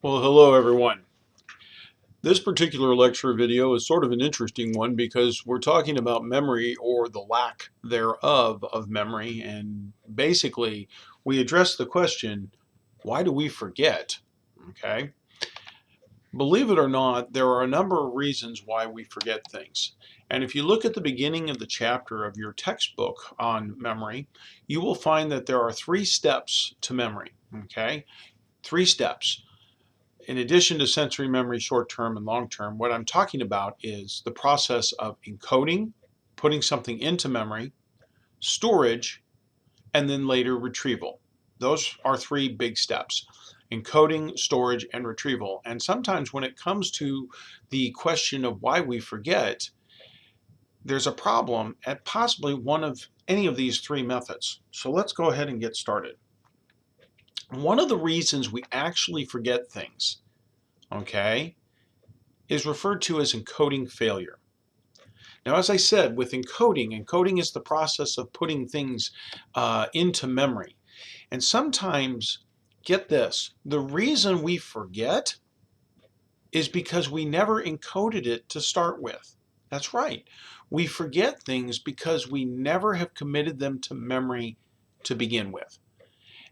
Well, hello everyone. This particular lecture video is sort of an interesting one because we're talking about memory or the lack thereof of memory, and basically we address the question, why do we forget? Okay. Believe it or not, there are a number of reasons why we forget things. And if you look at the beginning of the chapter of your textbook on memory, you will find that there are 3 steps to memory. Okay. 3 steps. In addition to sensory memory, short-term and long-term, what I'm talking about is the process of encoding, putting something into memory, storage, and then later retrieval. Those are 3 big steps: encoding, storage, and retrieval. And sometimes when it comes to the question of why we forget, there's a problem at possibly one of any of these 3 methods. So let's go ahead and get started. One of the reasons we actually forget things, okay, is referred to as encoding failure. Now, as I said, with encoding is the process of putting things into memory. And sometimes, get this, the reason we forget is because we never encoded it to start with. That's right. We forget things because we never have committed them to memory to begin with.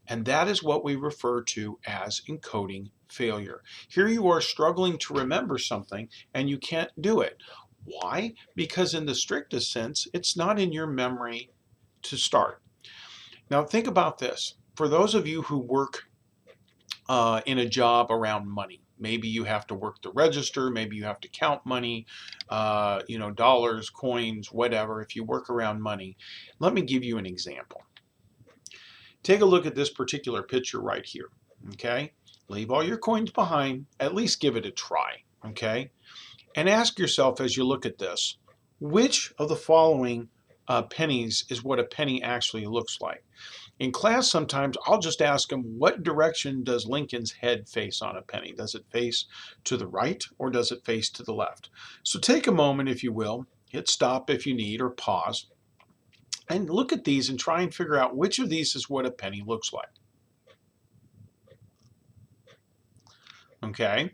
And that is what we refer to as encoding failure. Here you are struggling to remember something and you can't do it. Why? Because in the strictest sense, it's not in your memory to start. Now think about this. For those of you who work in a job around money, maybe you have to work the register, maybe you have to count money, dollars, coins, whatever. If you work around money, let me give you an example. Take a look at this particular picture right here, okay? Leave all your coins behind, at least give it a try, okay? And ask yourself as you look at this, which of the following pennies is what a penny actually looks like? In class sometimes I'll just ask them, what direction does Lincoln's head face on a penny? Does it face to the right or does it face to the left? So take a moment, if you will, hit stop if you need or pause, and look at these and try and figure out which of these is what a penny looks like. Okay,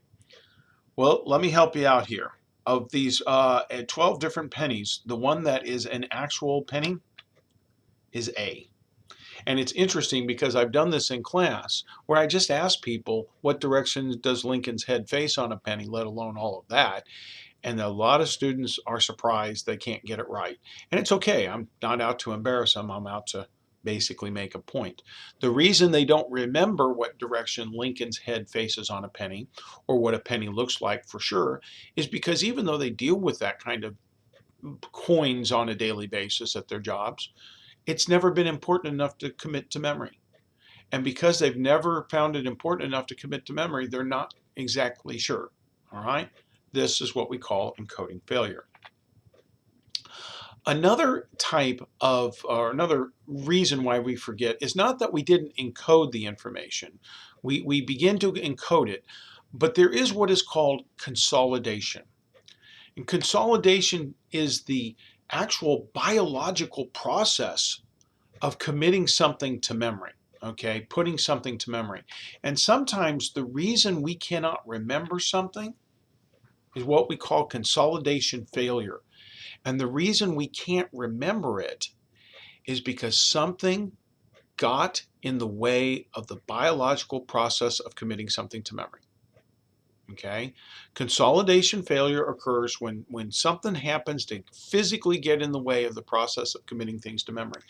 well, let me help you out here. Of these 12 different pennies, the one that is an actual penny is A. And it's interesting because I've done this in class where I just ask people, what direction does Lincoln's head face on a penny, let alone all of that. And a lot of students are surprised they can't get it right. And it's okay. I'm not out to embarrass them. I'm out to basically make a point. The reason they don't remember what direction Lincoln's head faces on a penny or what a penny looks like for sure is because even though they deal with that kind of coins on a daily basis at their jobs, it's never been important enough to commit to memory. And because they've never found it important enough to commit to memory, they're not exactly sure. All right? This is what we call encoding failure. Another type of, or another reason why we forget is not that we didn't encode the information. We begin to encode it, but there is what is called consolidation. And consolidation is the actual biological process of committing something to memory, okay, putting something to memory. And sometimes the reason we cannot remember something is what we call consolidation failure. And the reason we can't remember it is because something got in the way of the biological process of committing something to memory. Okay, consolidation failure occurs when something happens to physically get in the way of the process of committing things to memory.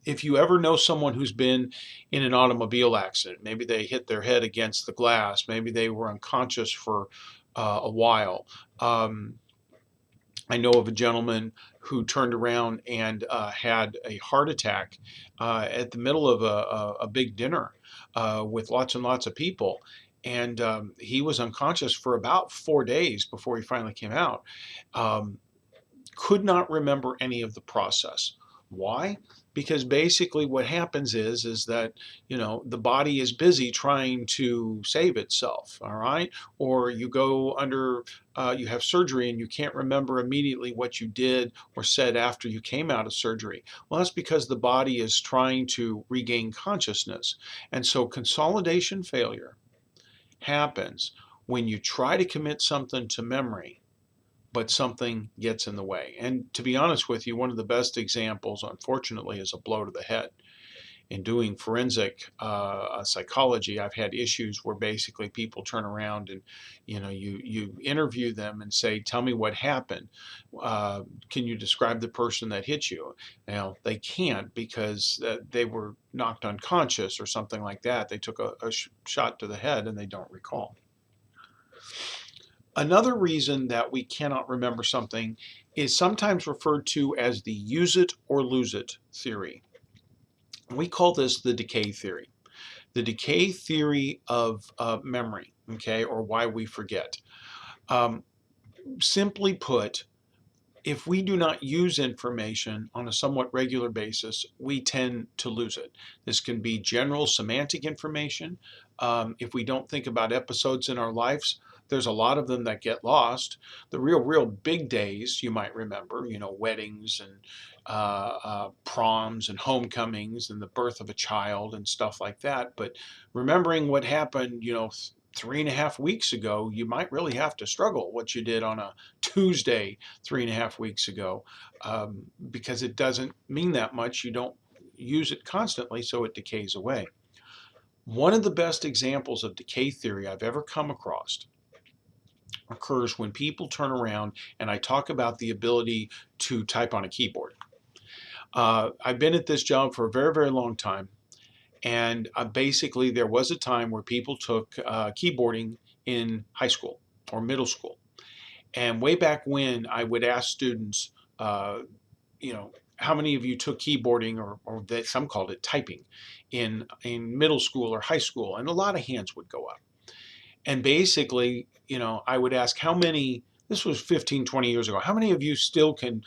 If you ever know someone who's been in an automobile accident, maybe they hit their head against the glass, maybe they were unconscious for a while. I know of a gentleman who turned around and had a heart attack at the middle of a big dinner with lots and lots of people. And he was unconscious for about 4 days before he finally came out. Could not remember any of the process. Why? Because basically what happens is that, the body is busy trying to save itself, all right? Or you go under, you have surgery and you can't remember immediately what you did or said after you came out of surgery. Well, that's because the body is trying to regain consciousness. And so consolidation failure happens when you try to commit something to memory, but something gets in the way. And to be honest with you, one of the best examples, unfortunately, is a blow to the head. In doing forensic psychology, I've had issues where basically people turn around and, you interview them and say, "Tell me what happened. Can you describe the person that hit you?" Now they can't because they were knocked unconscious or something like that. They took a shot to the head and they don't recall. Another reason that we cannot remember something is sometimes referred to as the use it or lose it theory. We call this the decay theory. The decay theory of memory, okay, or why we forget. Um, Simply put, if we do not use information on a somewhat regular basis, we tend to lose it. This can be general semantic information. If we don't think about episodes in our lives, there's a lot of them that get lost. The real big days you might remember, weddings and proms and homecomings and the birth of a child and stuff like that. But remembering what happened, 3.5 weeks ago, you might really have to struggle what you did on a Tuesday 3.5 weeks ago, because it doesn't mean that much. You don't use it constantly, so it decays away. One of the best examples of decay theory I've ever come across occurs when people turn around and I talk about the ability to type on a keyboard. I've been at this job for a very, very long time. And basically, there was a time where people took keyboarding in high school or middle school. And way back when, I would ask students, how many of you took keyboarding, or that some called it typing, in middle school or high school? And a lot of hands would go up. And basically, I would ask how many, this was 15, 20 years ago, how many of you still can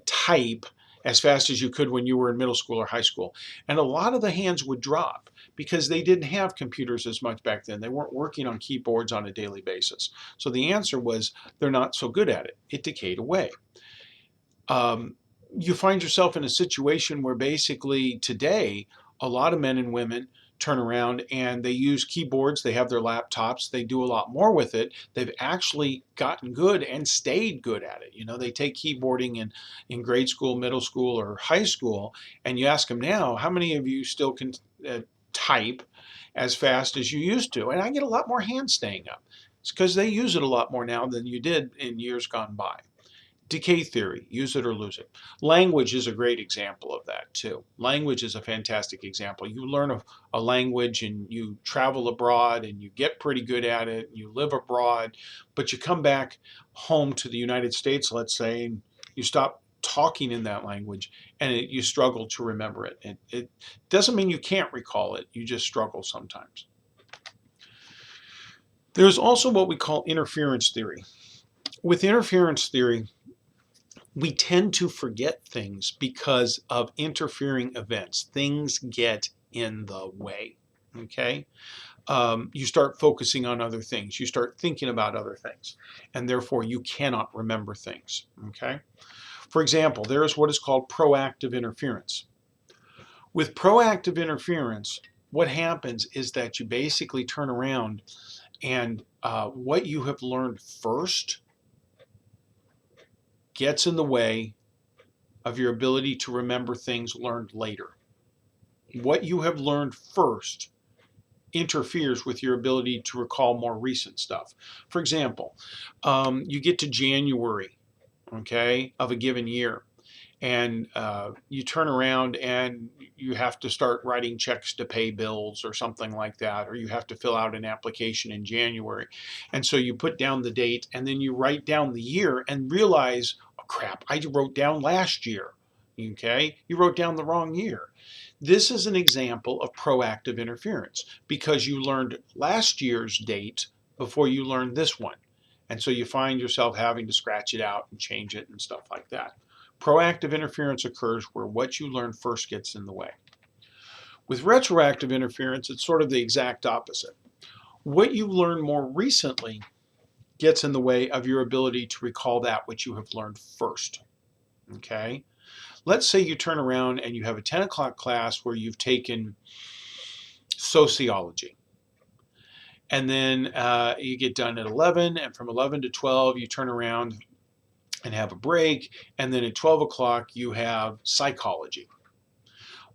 type as fast as you could when you were in middle school or high school? And a lot of the hands would drop because they didn't have computers as much back then. They weren't working on keyboards on a daily basis. So the answer was they're not so good at it. It decayed away. You find yourself in a situation where basically today, a lot of men and women turn around and they use keyboards, they have their laptops, they do a lot more with it. They've actually gotten good and stayed good at it. They take keyboarding in grade school, middle school, or high school, and you ask them now, how many of you still can type as fast as you used to? And I get a lot more hands staying up. It's because they use it a lot more now than you did in years gone by. Decay theory, use it or lose it. Language is a great example of that too. Language is a fantastic example. You learn a language and you travel abroad and you get pretty good at it, and you live abroad, but you come back home to the United States, let's say, and you stop talking in that language and you struggle to remember it. It doesn't mean you can't recall it, you just struggle sometimes. There's also what we call interference theory. With interference theory, we tend to forget things because of interfering events. Things get in the way, okay? You start focusing on other things. You start thinking about other things, and therefore you cannot remember things, okay? For example, there is what is called proactive interference. With proactive interference, what happens is that you basically turn around and what you have learned first gets in the way of your ability to remember things learned later. What you have learned first interferes with your ability to recall more recent stuff. For example, you get to January, okay, of a given year, and you turn around and you have to start writing checks to pay bills or something like that, or you have to fill out an application in January. And so you put down the date and then you write down the year and realize, oh crap, I wrote down last year. Okay, you wrote down the wrong year. This is an example of proactive interference because you learned last year's date before you learned this one. And so you find yourself having to scratch it out and change it and stuff like that. Proactive interference occurs where what you learn first gets in the way. With retroactive interference, it's sort of the exact opposite. What you learn more recently gets in the way of your ability to recall that which you have learned first. Okay? Let's say you turn around and you have a 10 o'clock class where you've taken sociology. and then you get done at 11, and from 11 to 12 you turn around and have a break, and then at 12 o'clock you have psychology.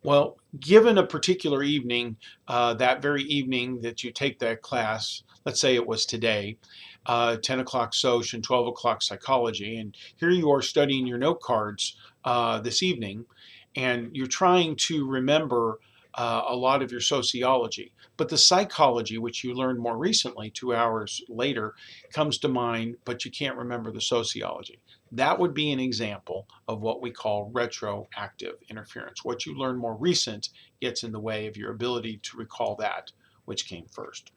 Well, given a particular evening, that very evening that you take that class, let's say it was today, 10 o'clock social and 12 o'clock psychology, and here you are studying your note cards this evening, and you're trying to remember a lot of your sociology. But the psychology, which you learned more recently, 2 hours later, comes to mind, but you can't remember the sociology. That would be an example of what we call retroactive interference. What you learn more recent gets in the way of your ability to recall that which came first.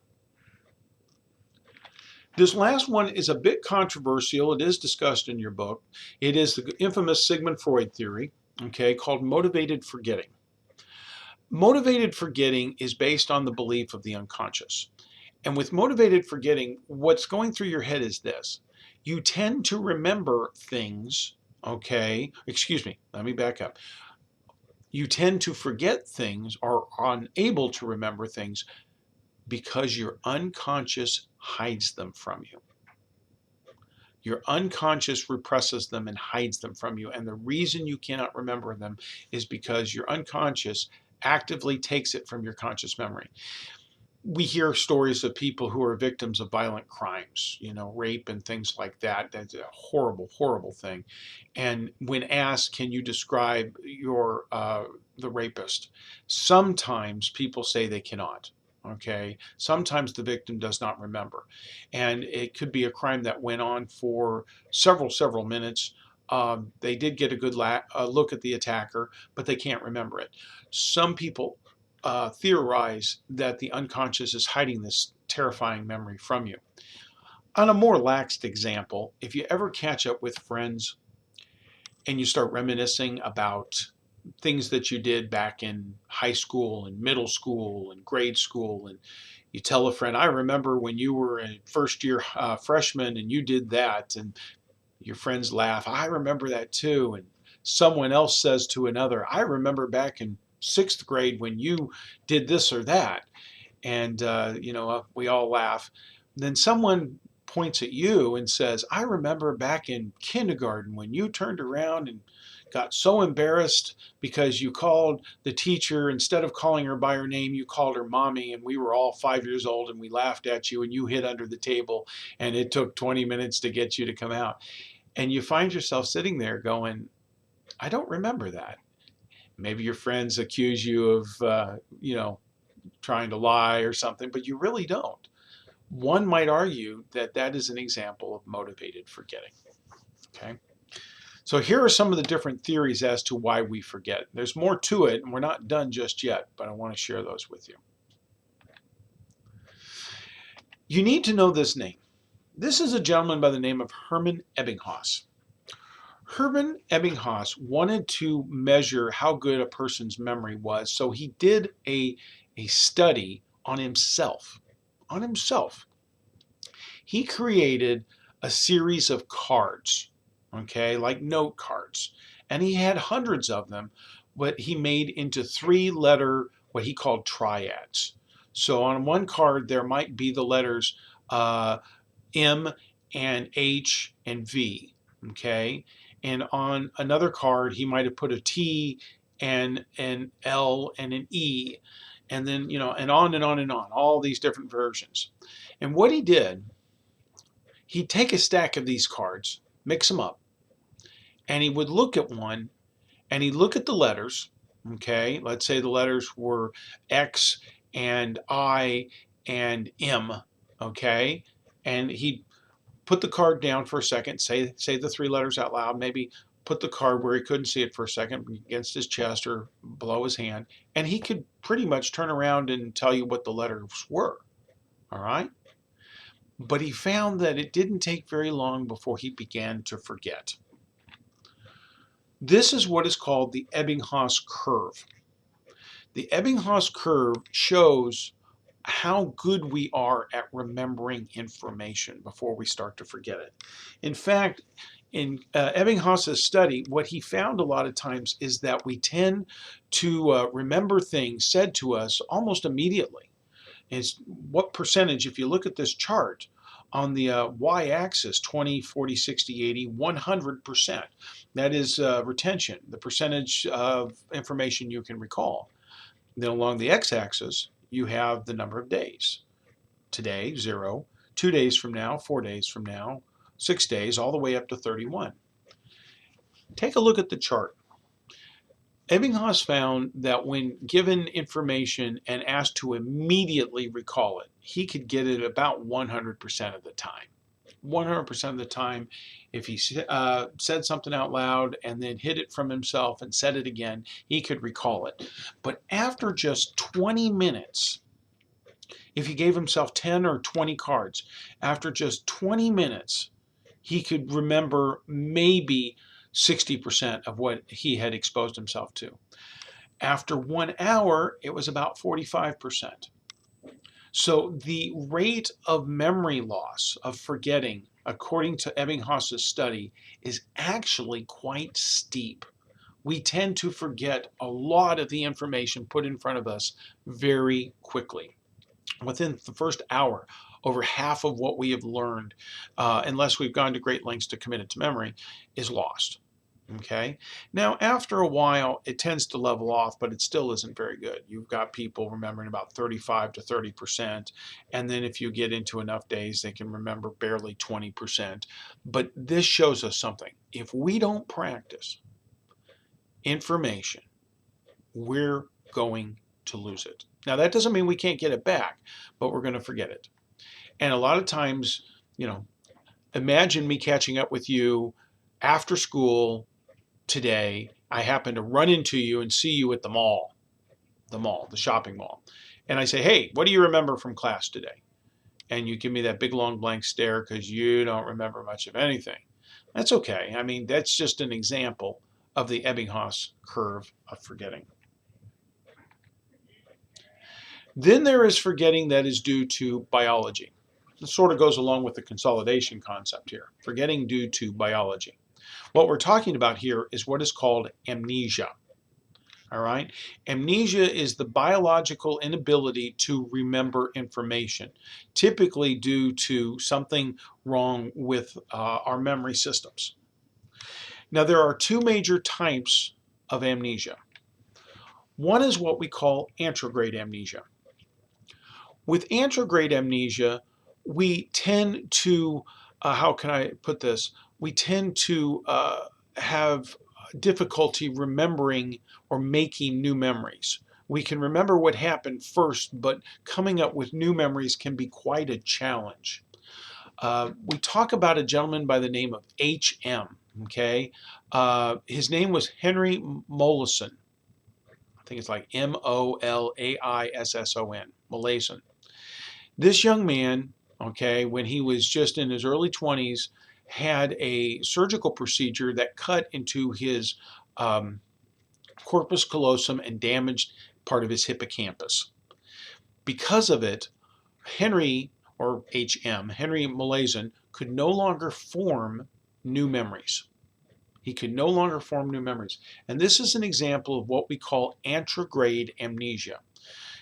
This last one is a bit controversial. It is discussed in your book. It is the infamous Sigmund Freud theory, okay, called motivated forgetting. Motivated forgetting is based on the belief of the unconscious. And with motivated forgetting, what's going through your head is this. You tend to remember things, okay, excuse me, let me back up. You tend to forget things or are unable to remember things because your unconscious hides them from you. Your unconscious represses them and hides them from you. And the reason you cannot remember them is because your unconscious actively takes it from your conscious memory. We hear stories of people who are victims of violent crimes, rape and things like that. That's a horrible, horrible thing. And when asked, can you describe the rapist? Sometimes people say they cannot. Okay. Sometimes the victim does not remember. And it could be a crime that went on for several minutes. They did get a good look at the attacker, but they can't remember it. Some people theorize that the unconscious is hiding this terrifying memory from you. On a more laxed example, if you ever catch up with friends and you start reminiscing about things that you did back in high school and middle school and grade school, and you tell a friend, I remember when you were a first year freshman and you did that, and your friends laugh, I remember that too. And someone else says to another, I remember back in 6th grade when you did this or that. And, we all laugh. Then someone points at you and says, I remember back in kindergarten when you turned around and got so embarrassed because you called the teacher, instead of calling her by her name, you called her mommy, and we were all 5 years old and we laughed at you and you hid under the table and it took 20 minutes to get you to come out. And you find yourself sitting there going, I don't remember that. Maybe your friends accuse you of, trying to lie or something, but you really don't. One might argue that that is an example of motivated forgetting. Okay. So here are some of the different theories as to why we forget. There's more to it, and we're not done just yet, but I want to share those with you. You need to know this name. This is a gentleman by the name of Hermann Ebbinghaus. Hermann Ebbinghaus wanted to measure how good a person's memory was, so he did a study on himself. He created a series of cards, okay, like note cards, and he had hundreds of them, but he made into 3-letter, what he called triads. So on one card there might be the letters M and H and V, okay? And on another card, he might have put a T and an L and an E, and then, and on and on and on, all these different versions. And what he did, he'd take a stack of these cards, mix them up, and he would look at one, and he'd look at the letters, okay? Let's say the letters were X and I and M, okay? And he'd put the card down for a second, say the 3 letters out loud, maybe put the card where he couldn't see it for a second against his chest or below his hand, and he could pretty much turn around and tell you what the letters were, all right? But he found that it didn't take very long before he began to forget. This is what is called the Ebbinghaus Curve. The Ebbinghaus Curve shows how good we are at remembering information before we start to forget it. In fact, in Ebbinghaus's study, what he found a lot of times is that we tend to remember things said to us almost immediately. is what percentage, if you look at this chart, on the y-axis, 20, 40, 60, 80, 100%. That is retention, the percentage of information you can recall. Then along the x-axis, you have the number of days. Today, 0. 2 days from now, 4 days from now, 6 days, all the way up to 31. Take a look at the chart. Ebbinghaus found that when given information and asked to immediately recall it, he could get it about 100% of the time. 100% of the time, if he said something out loud and then hid it from himself and said it again, he could recall it. But after just 20 minutes, if he gave himself 10 or 20 cards, after just 20 minutes, he could remember maybe 60% of what he had exposed himself to. After 1 hour, it was about 45%. So the rate of memory loss, of forgetting, according to Ebbinghaus's study, is actually quite steep. We tend to forget a lot of the information put in front of us very quickly. Within the first hour, over half of what we have learned, unless we've gone to great lengths to commit it to memory, is lost. Okay. Now, after a while, it tends to level off, but it still isn't very good. You've got people remembering about 35 to 30%. And then if you get into enough days, they can remember barely 20%. But this shows us something. If we don't practice information, we're going to lose it. Now, that doesn't mean we can't get it back, but we're going to forget it. And a lot of times, imagine me catching up with you after school today. I happen to run into you and see you at the shopping mall. And I say, hey, what do you remember from class today? And you give me that big long blank stare because you don't remember much of anything. That's okay. I mean, that's just an example of the Ebbinghaus curve of forgetting. Then there is forgetting that is due to biology. This sort of goes along with the consolidation concept here, forgetting due to biology. What we're talking about here is what is called amnesia. All right? Amnesia is the biological inability to remember information, typically due to something wrong with our memory systems. Now, there are two major types of amnesia. One is what we call anterograde amnesia. With anterograde amnesia, we tend to, how can I put this? We tend to have difficulty remembering or making new memories. We can remember what happened first, but coming up with new memories can be quite a challenge. We talk about a gentleman by the name of H.M., okay? His name was Henry Molaison. I think it's like Molaisson, Molaison. This young man, okay, when he was just in his early 20s, had a surgical procedure that cut into his corpus callosum and damaged part of his hippocampus. Because of it, Henry, or H.M., Henry Molaison, could no longer form new memories. He could no longer form new memories. And this is an example of what we call anterograde amnesia.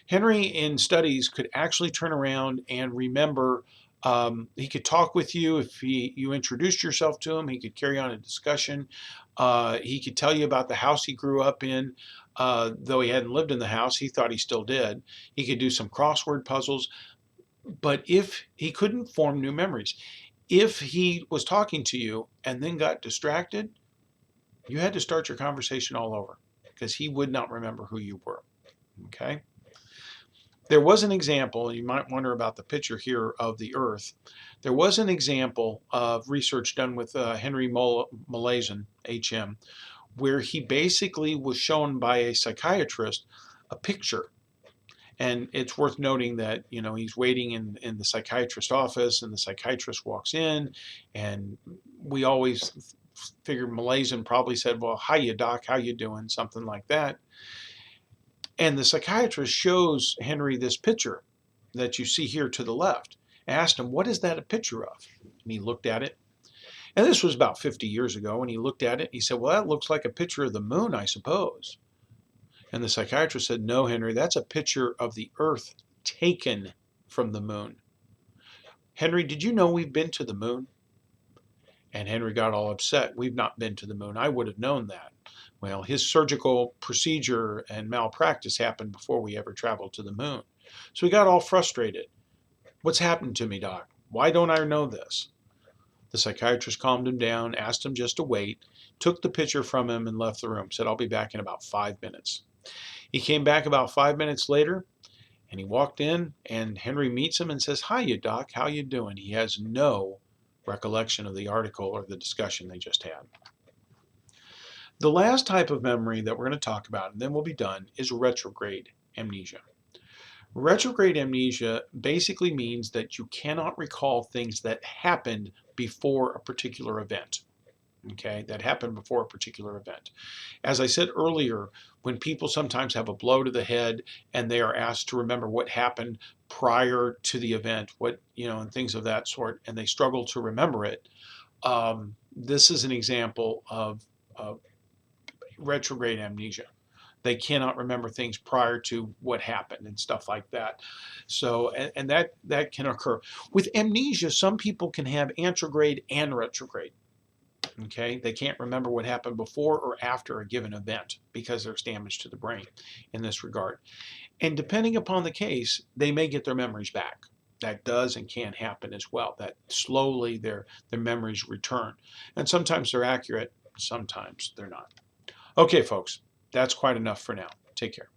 Henry, in studies, could actually turn around and remember. He could talk with you if you introduced yourself to him. He could carry on a discussion. He could tell you about the house he grew up in. Though he hadn't lived in the house, he thought he still did. He could do some crossword puzzles. But if he couldn't form new memories, if he was talking to you and then got distracted, you had to start your conversation all over because he would not remember who you were. Okay? There was an example, you might wonder about the picture here of the Earth. There was an example of research done with Henry Molaison, H.M., where he basically was shown by a psychiatrist a picture. And it's worth noting that, he's waiting in the psychiatrist's office, and the psychiatrist walks in, and we always figured Molaison probably said, well, hiya, doc, how you doing? Something like that. And the psychiatrist shows Henry this picture that you see here to the left. Asked him, what is that a picture of? And he looked at it. And this was about 50 years ago. And he looked at it. And he said, well, that looks like a picture of the moon, I suppose. And the psychiatrist said, no, Henry, that's a picture of the Earth taken from the moon. Henry, did you know we've been to the moon? And Henry got all upset. We've not been to the moon. I would have known that. Well, his surgical procedure and malpractice happened before we ever traveled to the moon. So he got all frustrated. What's happened to me, Doc? Why don't I know this? The psychiatrist calmed him down, asked him just to wait, took the picture from him and left the room, said, I'll be back in about 5 minutes. He came back about 5 minutes later, and he walked in, and Henry meets him and says, Hiya, Doc, how you doing? He has no recollection of the article or the discussion they just had. The last type of memory that we're going to talk about, and then we'll be done, is retrograde amnesia. Retrograde amnesia basically means that you cannot recall things that happened before a particular event. Okay, that happened before a particular event. As I said earlier, when people sometimes have a blow to the head and they are asked to remember what happened prior to the event, and things of that sort, and they struggle to remember it, this is an example of retrograde amnesia. They cannot remember things prior to what happened and stuff like that. So, and that can occur. With amnesia, some people can have anterograde and retrograde. Okay, they can't remember what happened before or after a given event because there's damage to the brain in this regard. And depending upon the case, they may get their memories back. That does and can happen as well, that slowly their memories return. And sometimes they're accurate, sometimes they're not. Okay, folks, that's quite enough for now. Take care.